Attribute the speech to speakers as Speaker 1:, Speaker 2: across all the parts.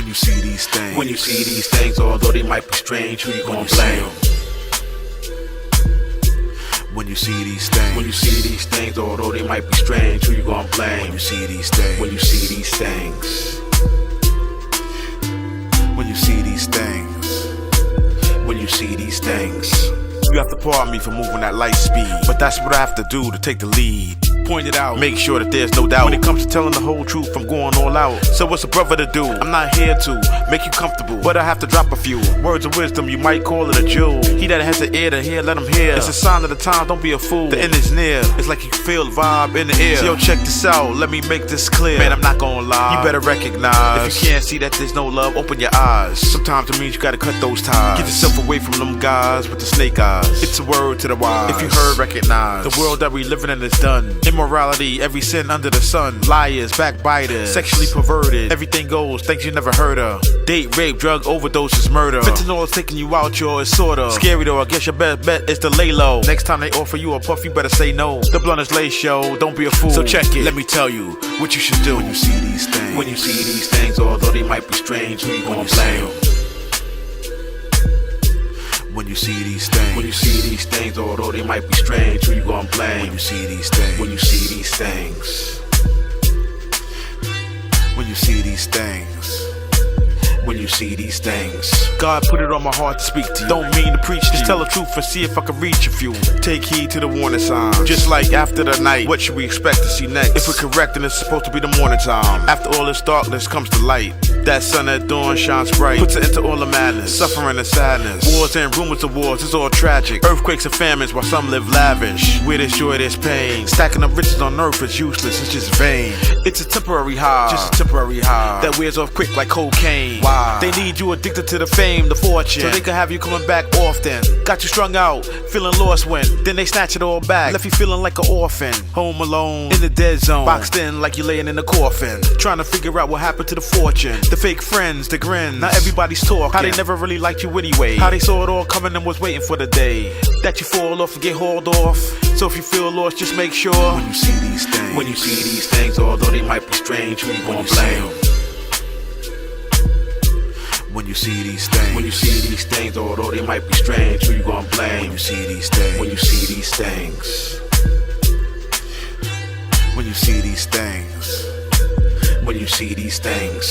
Speaker 1: When you see these things,
Speaker 2: when you see these things, although they might be strange, who you gonna blame?
Speaker 1: when you see these things,
Speaker 2: When you see these things, although they might be strange, who you gonna blame?
Speaker 1: when you see these things,
Speaker 2: When you see these things,
Speaker 1: when you see these things,
Speaker 2: when you see these things.
Speaker 1: you have to pardon me for moving at light speed, but that's what I have to do to take the lead. Point it out, make sure that there's no doubt. When it comes to telling the whole truth, I'm going all out. So what's a brother to do? I'm not here to make you comfortable, but I have to drop a few words of wisdom, you might call it a jewel. He that has an ear to hear, let him hear. It's a sign of the time, don't be a fool. The end is near, it's like you feel the vibe in the air. So yo, check this out, let me make this clear. Man, I'm not gonna lie, you better recognize. If you can't see that there's no love, open your eyes. Sometimes it means you gotta cut those ties. Get yourself away from them guys with the snake eyes. It's a word to the wise. If you heard, recognize. The world that we living in is done. Immorality, every sin under the sun. Liars, backbiters, sexually perverted. Everything goes, things you never heard of. Date, rape, drug overdoses, murder. Fentanyl is taking you out, yo, it's sorta scary though. I guess your best bet is to lay low. Next time they offer you a puff, you better say no. The blunt is lace, yo, don't be a fool. So check it, let me tell you what you should do. When you see these things,
Speaker 2: When you see these things, although they might be strange, who you gonna blame?
Speaker 1: when you see these things,
Speaker 2: When you see these things, although they might be strange, who you gonna blame?
Speaker 1: when you see these things,
Speaker 2: When you see these things,
Speaker 1: when you see these things.
Speaker 2: when you see these things.
Speaker 1: God put it on my heart to speak to you. Don't mean to preach, just tell the truth and see if I can reach a few. Take heed to the warning signs. Just like after the night, what should we expect to see next? If we're correct, then it's supposed to be the morning time. After all this darkness comes the light. That sun at dawn shines bright, puts it into all the madness, suffering and sadness. Wars and rumors of wars, it's all tragic. Earthquakes and famines while some live lavish. Where there's joy, there's pain. Stacking up riches on earth is useless, it's just vain. It's a temporary high, just a temporary high that wears off quick like cocaine. Why? They need you addicted to the fame, the fortune, so they can have you coming back often. Got you strung out, feeling lost when then they snatch it all back, left you feeling like an orphan. Home alone, in the dead zone, boxed in like you're laying in a coffin. Trying to figure out what happened to the fortune. The fake friends, the grins, now everybody's talking. How they never really liked you anyway. How they saw it all coming and was waiting for the day that you fall off and get hauled off. So if you feel lost, just make sure
Speaker 2: When you see these things, when you see these things, although they might be strange, who you gonna blame?
Speaker 1: when you see these things,
Speaker 2: When you see these things, although they might be strange, who you gonna blame?
Speaker 1: when you see these things,
Speaker 2: When you see these things,
Speaker 1: when you see these things.
Speaker 2: when you see these things.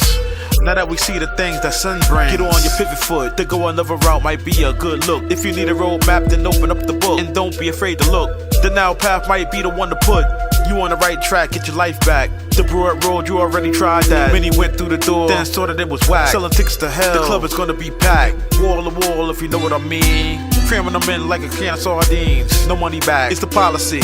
Speaker 1: Now that we see the things that sun brings, get on your pivot foot. To go another route might be a good look. If you need a roadmap, then open up the book and don't be afraid to look. The now path might be the one to put you on the right track, get your life back. The broad road, you already tried that. Many went through the door, then saw that it was whack. Selling tickets to hell, the club is gonna be packed. Wall to wall, if you know what I mean. Cramming them in like a can of sardines. No money back, it's the policy.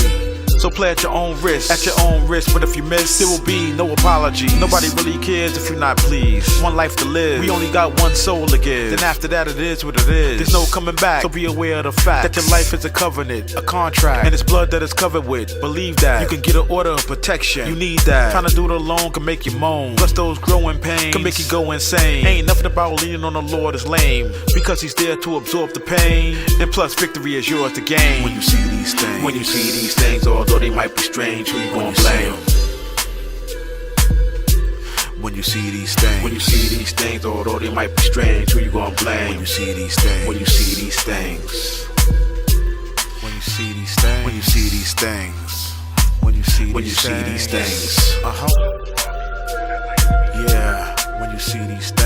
Speaker 1: So play at your own risk, but if you miss, there will be no apology. Nobody really cares if you're not pleased. One life to live, we only got one soul to give. Then after that it is what it is. There's no coming back, so be aware of the fact that your life is a covenant, a contract, and it's blood that it's covered with. Believe that, you can get an order of protection. You need that, trying to do it alone can make you moan. Plus those growing pains can make you go insane. Ain't nothing about leaning on the Lord is lame, because he's there to absorb the pain. And plus victory is yours to gain.
Speaker 2: When you see these things, when you see these things, although they might be strange, who you gonna blame?
Speaker 1: When you see these things,
Speaker 2: When you see these things, although they might be strange, who you gonna blame?
Speaker 1: when you see these things,
Speaker 2: When you see these things,
Speaker 1: when you see these things, when you see these things, when you see
Speaker 2: when you
Speaker 1: these
Speaker 2: see these
Speaker 1: things.
Speaker 2: things.
Speaker 1: Yeah, when you see these things.